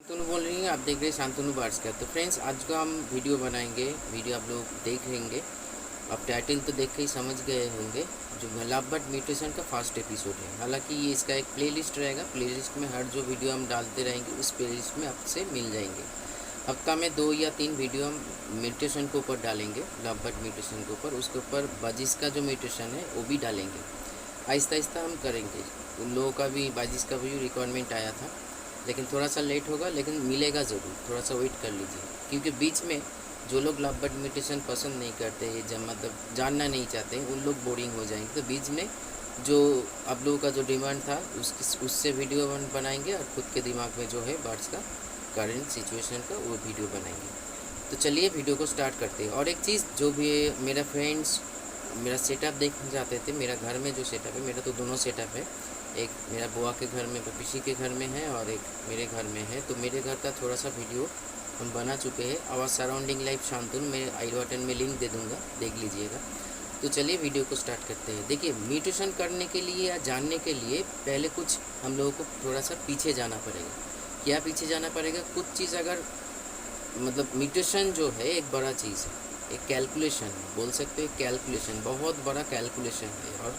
शांतनु बोल रही हैं, आप देख रहे हैं शांतनु बर्ड्स का। तो फ्रेंड्स, आज का हम वीडियो बनाएंगे। वीडियो आप लोग देखेंगे, आप टाइटल तो देख के ही समझ गए होंगे। जो लव बर्ड म्यूटेशन का फर्स्ट एपिसोड है। हालांकि ये इसका एक प्लेलिस्ट रहेगा। प्लेलिस्ट में हर जो वीडियो हम डालते रहेंगे उस प्लेलिस्ट में आपसे मिल जाएंगे। हफ्ता में 2 या 3 वीडियो हम म्यूटेशन के ऊपर डालेंगे, लव बर्ड म्यूटेशन के ऊपर। उसके ऊपर बाजिस का जो म्यूटेशन है वो भी डालेंगे। आहिस्ता आहिस्ता हम करेंगे। उन लोगों का भी, बाजिस का भी रिक्वायरमेंट आया था, लेकिन थोड़ा सा लेट होगा, लेकिन मिलेगा ज़रूर। थोड़ा सा वेट कर लीजिए, क्योंकि बीच में जो लोग लव बर्ड म्यूटेशन पसंद नहीं करते, जब मतलब जानना नहीं चाहते, उन लोग बोरिंग हो जाएंगे। तो बीच में जो आप लोगों का जो डिमांड था उससे वीडियो बनाएंगे, और ख़ुद के दिमाग में जो है बर्ड्स का करंट सिचुएशन का वो वीडियो बनाएंगे। तो चलिए वीडियो को स्टार्ट करते हैं। और एक चीज़ जो भी मेरा फ्रेंड्स मेरा सेटअप देखना चाहते थे, मेरा घर में जो सेटअप है, मेरा तो दोनों सेटअप है। एक मेरा बुआ के घर में, पपीसी के घर में है, और एक मेरे घर में है। तो मेरे घर का थोड़ा सा वीडियो हम बना चुके हैं। आवाज़ सराउंडिंग लाइफ शांतनु, मैं आई बटन में लिंक दे दूँगा, देख लीजिएगा। तो चलिए वीडियो को स्टार्ट करते हैं। देखिए, म्यूटेशन करने के लिए या जानने के लिए पहले कुछ हम लोगों को थोड़ा सा पीछे जाना पड़ेगा। क्या पीछे जाना पड़ेगा? कुछ चीज़ अगर मतलब म्यूटेशन जो है एक बड़ा चीज़ है, एक कैलकुलेशन बोल सकते हैं। कैलकुलेशन बहुत बड़ा कैलकुलेशन है, और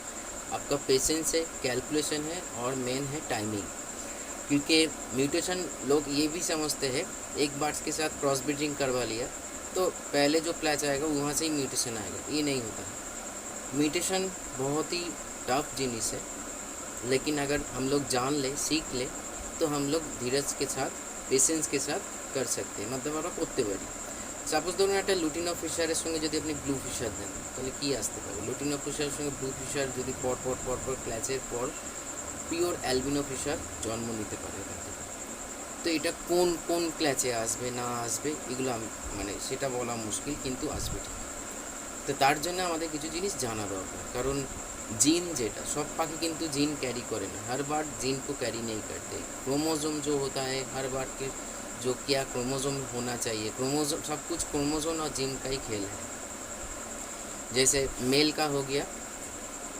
आपका पेशेंस है, कैलकुलेशन है, और मेन है टाइमिंग। क्योंकि म्यूटेशन लोग ये भी समझते हैं, एक बर्ड्स के साथ क्रॉस ब्रीडिंग करवा लिया तो पहले जो क्लैच आएगा वहाँ से ही म्यूटेशन आएगा। ये नहीं होता है। म्यूटेशन बहुत ही टफ जिनिस है, लेकिन अगर हम लोग जान ले, सीख ले, तो हम लोग धीरज के साथ, पेशेंस के साथ कर सकते हैं। मतलब আমরা করতে পারি। সাপোজ ধরুন একটা লুটিনো ফিশারের সঙ্গে যদি আপনি ব্লু ফিশার দেন, তাহলে কী আসতে পারে? লুটিনো ফিশারের সঙ্গে ব্লু ফিশার যদি পর ক্ল্যাচের পর পিওর অ্যালবিনো ফিশার জন্ম নিতে পারে এখান থেকে। তো এটা কোন কোন ক্ল্যাচে আসবে না আসবে এগুলো আমি মানে সেটা বলা মুশকিল, কিন্তু আসবে ঠিক। তো তার জন্য আমাদের কিছু জিনিস জানা দরকার। কারণ जीन जेटा सब पाखी किंतु जीन कैरी करे ना, हर बार जीन को कैरी नहीं करते। क्रोमोजोम जो होता है हर बार के जो क्या क्रोमोजोम होना चाहिए, क्रोमोजोम सब कुछ क्रोमोजोम और जीन का ही खेल है। जैसे मेल का हो गया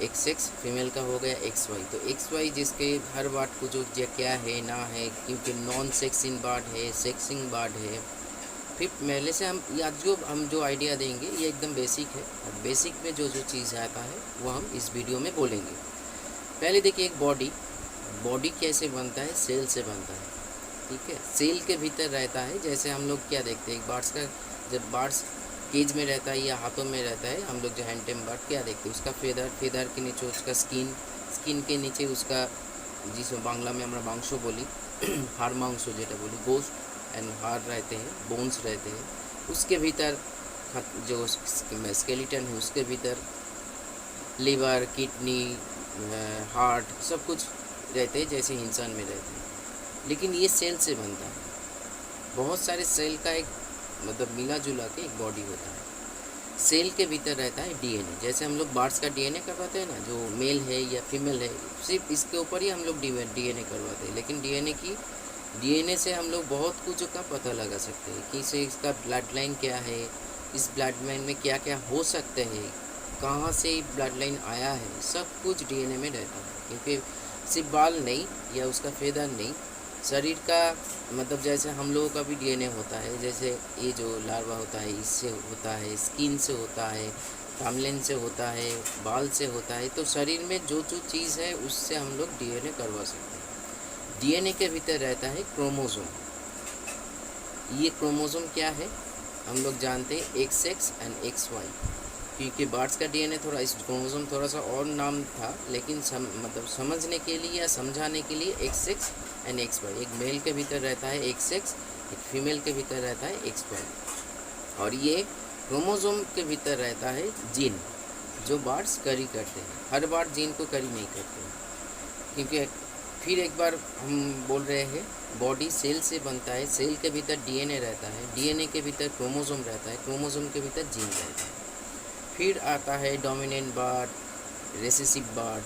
XX, फीमेल का हो गया XY। तो XY जिसके हर बार को जो क्या है ना है, क्योंकि नॉन सेक्सिंग बर्ड है, सेक्सिंग बर्ड है। फिर पहले से हम जो आइडिया देंगे ये एकदम बेसिक है, और बेसिक में जो जो चीज़ आता है वो हम इस वीडियो में बोलेंगे। पहले देखिए, एक बॉडी कैसे बनता है? सेल से बनता है, ठीक है। सेल के भीतर रहता है। जैसे हम लोग क्या देखते हैं, एक बर्ड्स का, जब बर्ड्स केज में रहता है या हाथों में रहता है, हम लोग जो हैंडटेम बर्ड क्या देखते हैं, उसका फेदर के नीचे उसका स्किन के नीचे उसका, जिसे बांग्ला में আমরা মাংস বলি, हाड़ मांस যেটা বলি, गोश्त एंड हाड़ रहते हैं, बोन्स रहते हैं। उसके भीतर जो स्केलेटन है, उसके भीतर लीवर, किडनी, हार्ट सब कुछ रहते हैं, जैसे इंसान में रहते हैं। लेकिन ये सेल से बनता है। बहुत सारे सेल का एक मतलब मिला जुला के एक बॉडी होता है। सेल के भीतर रहता है DNA। जैसे हम लोग बर्ड्स का DNA करवाते हैं ना, जो मेल है या फीमेल है, सिर्फ इसके ऊपर ही हम लोग DNA करवाते हैं। लेकिन DNA से हम लोग बहुत कुछ का पता लगा सकते हैं कि इसे इसका ब्लड लाइन क्या है, इस ब्लड लाइन में क्या क्या हो सकते हैं, कहाँ से ब्लड लाइन आया है, सब कुछ DNA में रहता है। क्योंकि सिर्फ बाल नहीं या उसका फेदर नहीं, शरीर का मतलब जैसे हम लोगों का भी DNA होता है। जैसे ये जो लार्वा होता है, इससे होता है, स्किन से होता है, टामलिन से होता है, बाल से होता है। तो शरीर में जो जो चीज़ है उससे हम लोग DNA करवा सकते हैं। DNA के भीतर रहता है क्रोमोसोम। ये क्रोमोसोम क्या है हम लोग जानते हैं, XX एंड XY। क्योंकि बर्ड्स का DNA थोड़ा, इस क्रोमोसोम थोड़ा सा और नाम था, लेकिन मतलब समझने के लिए या समझाने के लिए XX एंड XY। एक मेल के भीतर रहता है XX, एक फीमेल के भीतर रहता है XY। और ये क्रोमोसोम के भीतर रहता है जीन, जो बर्ड्स कैरी करते हैं। हर बार जीन को कैरी नहीं करते, क्योंकि फिर एक बार हम बोल रहे हैं, बॉडी सेल से बनता है। सेल के भीतर DNA रहता है, DNA के भीतर क्रोमोसोम रहता है, क्रोमोसोम के भीतर जीन रहता है। फिर आता है dominant bird, recessive bird,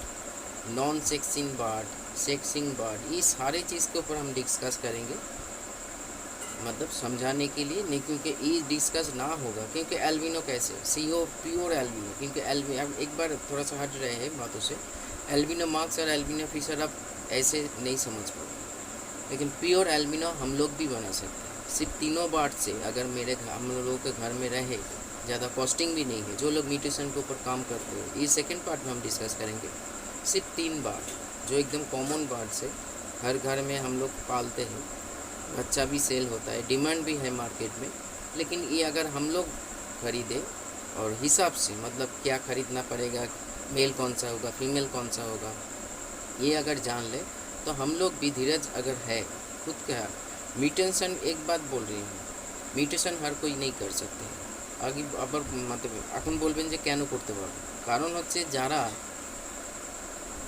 non sexting bird, sexting bird. ये सारे चीज़ के ऊपर हम डिस्कस करेंगे, मतलब समझाने के लिए नहीं, क्योंकि ये डिस्कस ना होगा। क्योंकि एल्बिनो कैसे, CO प्योर एल्बिनो, क्योंकि एक बार थोड़ा सा हट रहे हैं बातों से। एल्बिनो मार्क्स और एल्बिनो फिशर आप ऐसे नहीं समझ पाओगे। लेकिन प्योर एल्बिनो हम लोग भी बना सकते हैं सिर्फ तीनों बार से। अगर हम लोगों के घर में रहे, ज़्यादा कॉस्टिंग भी नहीं है, जो लोग म्यूटेशन के ऊपर काम करते हैं, ये सेकंड पार्ट में हम डिस्कस करेंगे। सिर्फ 3 बार जो एकदम कॉमन बार्ड से हर घर में हम लोग पालते हैं, बच्चा भी सेल होता है, डिमांड भी है मार्केट में। लेकिन ये अगर हम लोग खरीदे और हिसाब से, मतलब क्या खरीदना पड़ेगा, मेल कौन सा होगा, फीमेल कौन सा होगा, ये अगर जान ले तो हम लोग भी धीरज अगर है खुद का। म्यूटेशन एक बात बोल रही हूँ, म्यूटेशन हर कोई नहीं कर सकते हैं। আগে আবার এখন বলবেন যে কেন করতে পারবো, কারণ হচ্ছে যারা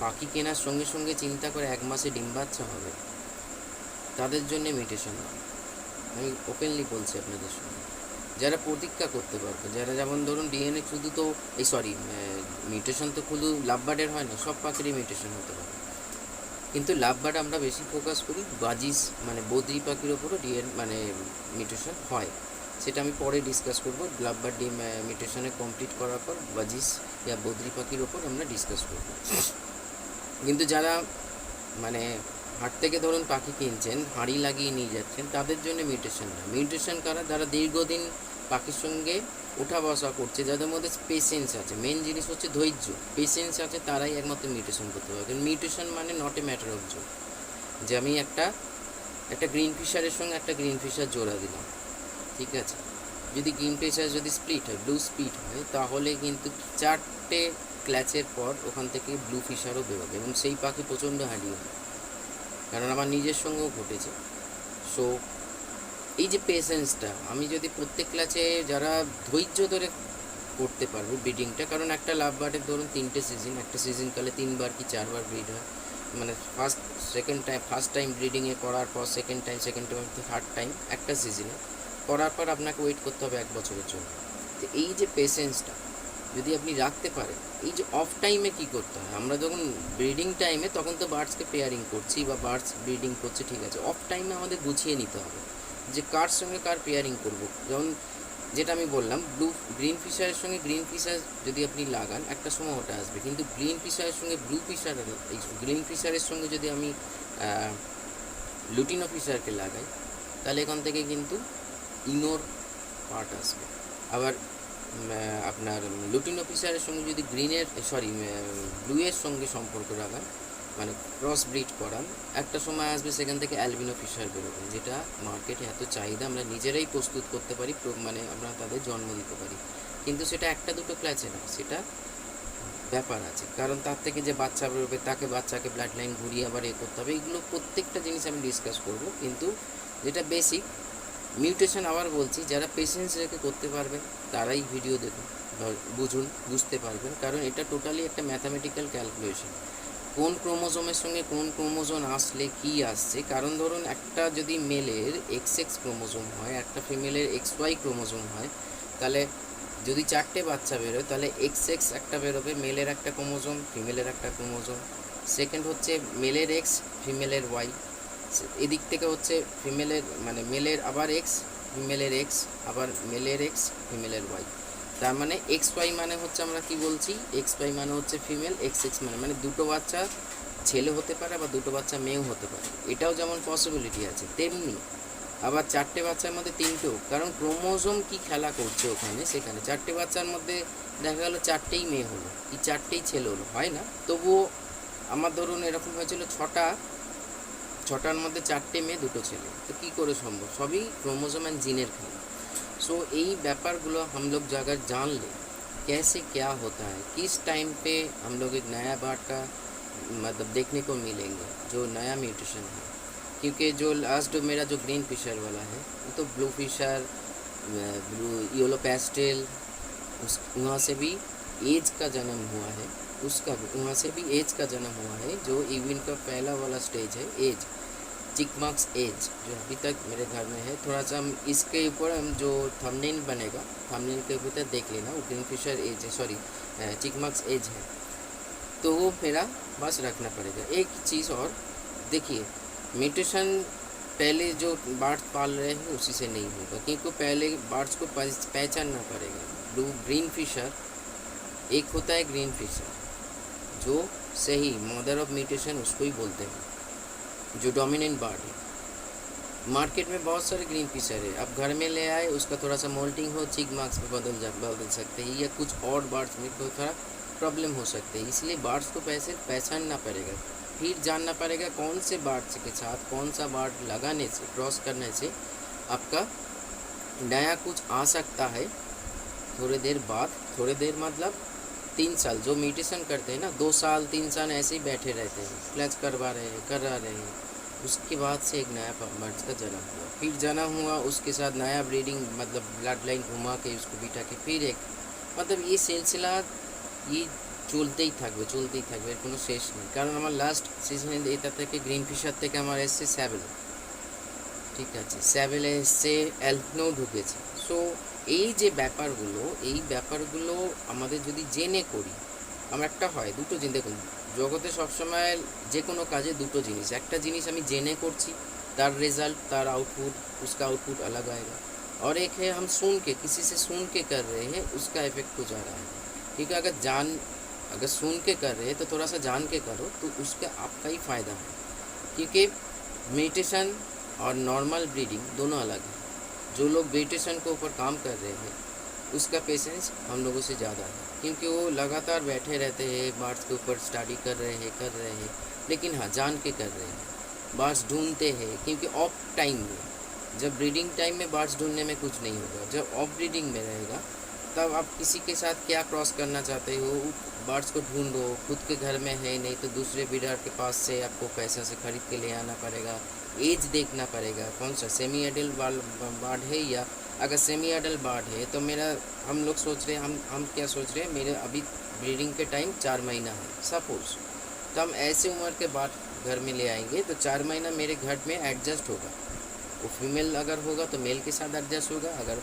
পাখি কেনার সঙ্গে সঙ্গে চিন্তা করে 1 মাসে ডিম বাচ্চা হবে, তাদের জন্য মিউটেশন হয়। আমি ওপেনলি বলছি আপনাদের সঙ্গে, যারা প্রতীক্ষা করতে পারবে, যারা যেমন ধরুন ডিএনএ শুধু তো মিউটেশন তো শুধু লাভবার্ডের হয় না, সব পাখিরই মিউটেশন হতে পারে। কিন্তু লাভবার্ড আমরা বেশি ফোকাস করি, বাজিস মানে বদ্রি পাখির ওপরও মিউটেশন হয়, সেটা আমি পরে ডিসকাস করব। লাভবার্ড মিউটেশনে কমপ্লিট করার পর বাজিস या বদ্রি পাখির ওপর আমরা ডিসকাস করব। কিন্তু যারা হাট থেকে ধরুন পাখি কিনছেন, হাঁড়ি লাগিয়ে নিয়ে যাচ্ছেন, তাদের জন্য মিউটেশন না। মিউটেশন কারা? যারা দীর্ঘদিন পাখির সঙ্গে ওঠা বসা করছে, যাদের মধ্যে পেশেন্স আছে, মেন জিনিস হচ্ছে ধৈর্য, পেশেন্স আছে, তারাই একমাত্র মিউটেশন করতে পারে। কারণ মিউটেশন মানে নট এ ম্যাটার অফ জোর, যে আমি একটা গ্রিন ফিশারের সঙ্গে একটা গ্রিন ফিশার জোড়া দিলাম, ঠিক আছে, যদি গ্রিন ফিশার যদি স্প্লিট হয়, ব্লু স্প্লিট হয়, তাহলে কিন্তু 4টে ক্ল্যাচের পর ওখান থেকে ব্লু ফিশারও বেরোবে এবং সেই পাখি প্রচণ্ড হারিয়ে হবে। কারণ আমার নিজের সঙ্গেও ঘটেছে। সো এই যে পেশেন্সটা, আমি যদি প্রত্যেক ক্লাসে যারা ধৈর্য ধরে করতে পারবে ব্রিডিংটা, কারণ একটা লাভবার্ডের ধরুন 3টে সিজন, একটা সিজনকালে 3বার কি 4বার ব্রিড হয়, ফার্স্ট টাইম ব্রিডিংয়ে করার পর সেকেন্ড টাইম থার্ড টাইম একটা সিজনে করার পর আপনাকে ওয়েট করতে হবে 1 বছরের জন্য। তো এই যে পেশেন্সটা যদি আপনি রাখতে পারেন, এই যে অফ টাইমে কী করতে হয়, আমরা যখন ব্রিডিং টাইমে তখন তো বার্ডসকে পেয়ারিং করছি বা বার্ডস ব্রিডিং করছে, ঠিক আছে, অফ টাইমে আমাদের গুছিয়ে নিতে হবে যে কার সঙ্গে কার পেয়ারিং করবো। যেমন যেটা আমি বললাম, গ্রিন ফিশারের সঙ্গে গ্রিন ফিশার যদি আপনি লাগান, একটা সময় ওটা আসবে, কিন্তু গ্রিন ফিশারের সঙ্গে ব্লু ফিশার, এই গ্রিন ফিশারের সঙ্গে যদি আমি লুটিনো ফিশারকে লাগাই, তাহলে এখান থেকে কিন্তু ইনোর পার্ট আসবে। আবার আপনার লুটিনো ফিশারের সঙ্গে যদি ব্লুয়ের সঙ্গে সম্পর্ক রাখান, ক্রস ব্রিড করান, একটা সময় আসবে সেখান থেকে অ্যালবিনো ফিশার বেরোবে, যেটা মার্কেটে এত চাহিদা, আমরা নিজেরাই প্রস্তুত করতে পারি, আমরা তাদের জন্ম দিতে পারি। কিন্তু সেটা একটা দুটো ক্লাচে না, সেটা ব্যাপার আছে, কারণ তার থেকে যে বাচ্চা বেরোবে, বাচ্চাকে ব্লাড লাইন ঘুরিয়ে আবার করতে হবে, এগুলো প্রত্যেকটা জিনিস আমি ডিসকাস করব। কিন্তু যেটা বেসিক মিউটেশন, আবার বলছি, যারা পেশেন্স রেখে করতে পারবেন তারাই ভিডিও দেখুন, বুঝতে পারবেন, কারণ এটা টোটালি একটা ম্যাথামেটিক্যাল ক্যালকুলেশন। কোন ক্রোমোজোমের সঙ্গে কোন ক্রোমোজোম আসলে কি আসছে, কারণ ধরুন একটা যদি মেলের XX ক্রোমোজোম হয়, একটা ফিমেলের XY ক্রোমোজোম হয়, তাহলে যদি 4টে বাচ্চা বেরোয়, তাহলে XX একটা বেরোবে, মেলের একটা ক্রোমোজোম, ফিমেলের একটা ক্রোমোজোম। সেকেন্ড হচ্ছে মেলের X, ফিমেলের Y, এদিক থেকে হচ্ছে মেলের আবার X, ফিমেলের X, আবার মেলের X, ফিমেলের Y। তার মানে XY হচ্ছে, আমরা কি বলছি, XY হচ্ছে ফিমেল, XX দুটো বাচ্চা ছেলে হতে পারে, আবার দুটো বাচ্চা মেয়েও হতে পারে, এটাও যেমন পসিবিলিটি আছে, তেমনি আবার 4টে বাচ্চার মধ্যে 3টেও, কারণ ক্রোমোজোম কি খেলা করছে ওখানে, সেখানে 4টে বাচ্চার মধ্যে দেখা গেল 4টেই মেয়ে হলো কি 4টেই ছেলে হলো, হয় না, তবুও আমার ধরুন এরকম হয়েছিল 6টার মধ্যে 4টে মেয়ে 2টো ছেলে, তো কী করে সম্ভব? সবই ক্রোमोजोम एंड जीन खेल। सो यही व्यापारगुलो हम लोग अगर जान ले कैसे क्या होता है, किस टाइम पे हम लोग एक नया बार्ड का देखने को मिलेंगे, जो नया म्यूटेशन है। क्योंकि जो लास्ट मेरा जो ग्रीन फिशर वाला है, वो तो blue fisher, blue yellow pastel, वहाँ से भी एज का जन्म हुआ है, उसका भी वहाँ से भी एज का जन्म हुआ है, जो इवन का पहला वाला स्टेज है एज, चिकमक्स एज, जो अभी तक मेरे घर में है। थोड़ा सा हम इसके ऊपर हम जो थंबनेल बनेगा, थंबनेल के ऊपर देख लेना, वो ग्रीन फिशर एज है, चिकमक्स एज है, तो वो मेरा बस रखना पड़ेगा। एक चीज़ और देखिए, म्यूटेशन पहले जो बर्ड्स पाल रहे हैं उसी से नहीं होगा, क्योंकि पहले बर्ड्स को पहचानना पड़ेगा। ग्रीन फिशर एक होता है, ग्रीन फिशर जो सही मदर ऑफ म्यूटेशन उसको ही बोलते हैं, जो डोमिनेंट बर्ड है, मार्केट में बहुत सारे ग्रीन फिशर है, आप घर में ले आए, उसका थोड़ा सा मोल्टिंग हो, चिक मार्क्स में बदल सकते हैं, या कुछ और बर्ड्स में कोई थोड़ा प्रॉब्लम हो सकते हैं। इसलिए बर्ड्स को पहचानना पड़ेगा, फिर जानना पड़ेगा कौन से बर्ड्स के साथ कौन सा बर्ड लगाने से, क्रॉस करने से आपका नया कुछ आ सकता है। थोड़ी देर बाद, थोड़ी देर मतलब 3 साल जो म्यूटेशन करते हैं ना, 2 साल 3 साल ऐसे ही बैठे रहते हैं, फ्लैच करा रहे हैं, उसके बाद से एक नया बर्ड्स का जन्म हुआ, फिर जन्म हुआ, उसके साथ नया ब्रीडिंग मतलब ब्लड लाइन घुमा के उसको बिठा के फिर एक, मतलब ये सिलसिला ये চলতেই থাকবে কোনো শেষ নেই। কারণ আমার লাস্ট সিজনে এটা থেকে গ্রিন ফিশার থেকে আমার এসছে স্যাবেল, ঠিক আছে, স্যাবেলে এসছে, অ্যালফিনো ঢুকেছে। সো এই যে ব্যাপারগুলো আমাদের যদি জেনে করি, আমার একটা হয় দুটো জিনিস, দেখুন জগতে সবসময় যে কোনো কাজে দুটো জিনিস, একটা জিনিস আমি জেনে करছি, तार रिजल्ट तार आउटपुट उसका आउटपुट अलग आएगा, और एक है हम सुन के किसी से सुन के कर रहे हैं, उसका इफेक्ट कुछ आ रहा है। ठीक है, अगर सुन के कर रहे हैं तो थोड़ा सा जान के करो तो उसका आपका ही फ़ायदा है, क्योंकि मेडिटेशन और नॉर्मल ब्रीडिंग दोनों अलग है। जो लोग मेडिटेशन के ऊपर काम कर रहे हैं उसका पेशेंस हम लोगों से ज़्यादा है, क्योंकि वो लगातार बैठे रहते हैं, बर्ड्स के ऊपर स्टडी कर रहे हैं, लेकिन हाँ जान के कर रहे हैं, बर्ड्स ढूंढते हैं, क्योंकि ऑफ टाइम में, जब ब्रीडिंग टाइम में बर्ड्स ढूंढने में कुछ नहीं होगा, जब ऑफ ब्रीडिंग में रहेगा तब आप किसी के साथ क्या क्रॉस करना चाहते हो, बर्ड्स को ढूंढो, खुद के घर में है नहीं तो दूसरे ब्रीडर के पास से आपको पैसा से ख़रीद के ले आना पड़ेगा, एज देखना पड़ेगा कौन सा सेमी एडल्ट बर्ड है, या अगर सेमी एडल्ट बर्ड है तो मेरा हम लोग सोच रहे हैं, हम क्या सोच रहे हैं, मेरे अभी ब्रीडिंग के टाइम 4 महीना है सपोज, तो हम ऐसे उम्र के बर्ड घर में ले आएंगे तो 4 महीना मेरे घर में एडजस्ट होगा, वो फीमेल अगर होगा तो मेल के साथ एडजस्ट होगा, अगर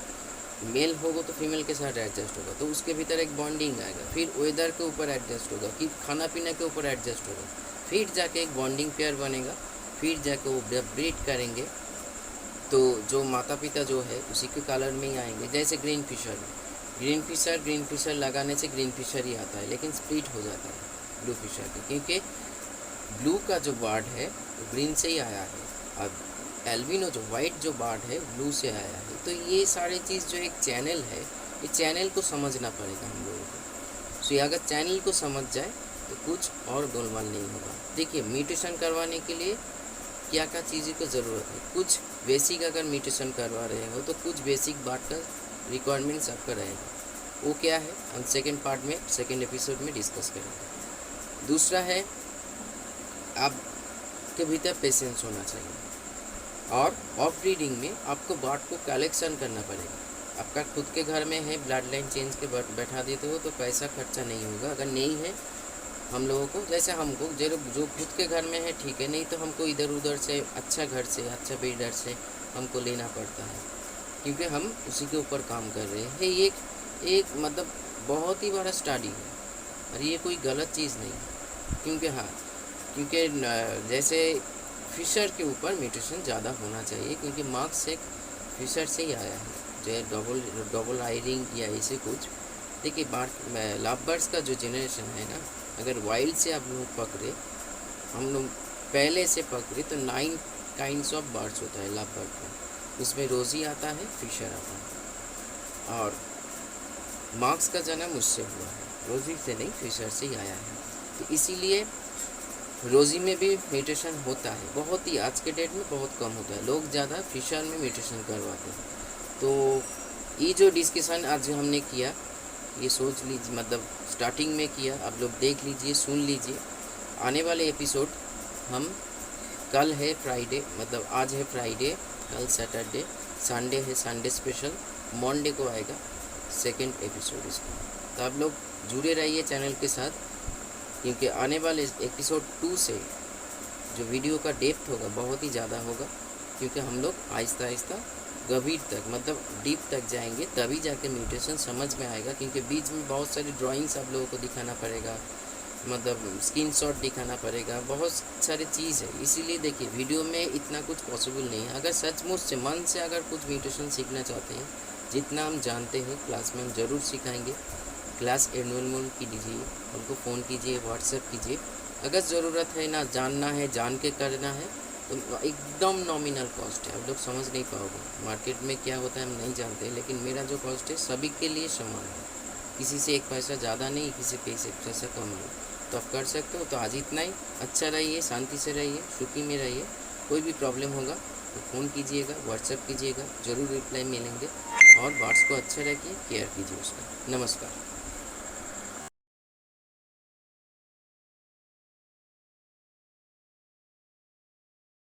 मेल होगा तो फीमेल के साथ एडजस्ट होगा, तो उसके भीतर एक बॉन्डिंग आएगा, फिर वेदर के ऊपर एडजस्ट होगा, कि खाना पीना के ऊपर एडजस्ट होगा, फिर जाके एक बॉन्डिंग पेयर बनेगा, फिर जाके वो ब्रीड करेंगे, तो जो माता पिता जो है उसी के कलर में ही आएंगे। जैसे ग्रीन फिशर लगाने से ग्रीन फिशर ही आता है, लेकिन स्प्लिट हो जाता है ब्लू फिशर के, क्योंकि ब्लू का जो बर्ड है वो ग्रीन से ही आया है, अब एल्बिनो जो वाइट जो बर्ड है ब्लू से आया है। तो ये सारी चीज़ जो एक चैनल है, ये चैनल को समझना पड़ेगा हम लोगों को। सो अगर चैनल को समझ जाए तो कुछ और गोलमाल नहीं होगा। देखिए म्यूटेशन करवाने के लिए क्या क्या चीज़ों की ज़रूरत है, कुछ बेसिक अगर म्यूटेशन करवा रहे हो तो कुछ बेसिक बात का रिक्वायरमेंट्स आपका रहेगा, वो क्या है हम सेकेंड एपिसोड में डिस्कस करेंगे। दूसरा है आपके भीतर पेशेंस होना चाहिए, और ऑफ ब्रीडिंग में आपको बर्ड को कलेक्शन करना पड़ेगा। आपका खुद के घर में है, ब्लड लाइन चेंज के बैठा देते हो तो पैसा खर्चा नहीं होगा, अगर नहीं है हम लोगों को, जैसे हमको जो खुद के घर में है ठीक है, नहीं तो हमको इधर उधर से अच्छा घर से अच्छा ब्रीडर से हमको लेना पड़ता है, क्योंकि हम उसी के ऊपर काम कर रहे हैं। एक मतलब बहुत ही बड़ा स्टडी है, और ये कोई गलत चीज़ नहीं, क्योंकि जैसे फिशर के ऊपर म्यूटेशन ज़्यादा होना चाहिए, क्योंकि मार्क्स एक फिशर से ही आया है, जो डबल आयरिंग या ऐसे कुछ। देखिए लव बर्ड्स का जो जनरेशन है ना, अगर वाइल्ड से आप लोग पकड़े, हम लोग पहले से पकड़े तो 9 काइंड्स ऑफ बर्ड्स होता है लव बर्ड में, उसमें रोज़ी आता है, फिशर आता है, और मार्क्स का जन्म उससे हुआ है, रोज़ी से नहीं फिशर से ही आया है। तो इसीलिए रोज़ी में भी म्यूटेशन होता है, बहुत ही आज के डेट में बहुत कम होता है, लोग ज़्यादा फिशर में म्यूटेशन करवाते हैं। तो ये जो डिस्कशन आज हमने किया, ये सोच लीजिए, मतलब स्टार्टिंग में किया, आप लोग देख लीजिए, सुन लीजिए। आने वाले एपिसोड हम कल है फ्राइडे, मतलब आज है फ्राइडे, कल सैटरडे, संडे है, संडे स्पेशल, मंडे को आएगा सेकेंड एपिसोड इसका। तो आप लोग जुड़े रहिए चैनल के साथ, क्योंकि आने वाले एपिसोड 2 से जो वीडियो का डेप्थ होगा बहुत ही ज़्यादा होगा, क्योंकि हम लोग आहिस्ता आहिस्ता गंभीर तक, मतलब डीप तक जाएंगे, तभी जाके म्यूटेशन समझ में आएगा। क्योंकि बीच में बहुत सारी ड्राइंग्स आप लोगों को दिखाना पड़ेगा, मतलब स्क्रीनशॉट दिखाना पड़ेगा, बहुत सारी चीज़ है। इसीलिए देखिए वीडियो में इतना कुछ पॉसिबल नहीं है। अगर सचमुच से मन से अगर कुछ म्यूटेशन सीखना चाहते हैं, जितना हम जानते हैं क्लास में हम ज़रूर सिखाएंगे। क्लास एनरोलमेंट कीजिए, हमको फ़ोन कीजिए, व्हाट्सएप कीजिए। अगर ज़रूरत है ना जानना है, जान के करना है, तो एकदम नॉमिनल कॉस्ट है, आप लोग समझ नहीं पाओगे। मार्केट में क्या होता है हम नहीं जानते, लेकिन मेरा जो कॉस्ट है सभी के लिए समान है, किसी से एक पैसा ज़्यादा नहीं, किसी पे से पैसा कम नहीं। तो आप कर सकते हो। तो आज इतना ही। अच्छा रहिए, शांति से रहिए, सुखी में रहिए। कोई भी प्रॉब्लम होगा तो फ़ोन कीजिएगा, व्हाट्सएप कीजिएगा, ज़रूर रिप्लाई मिलेंगे। और बर्ड्स को अच्छा रखिए, केयर कीजिए उसका। नमस्कार।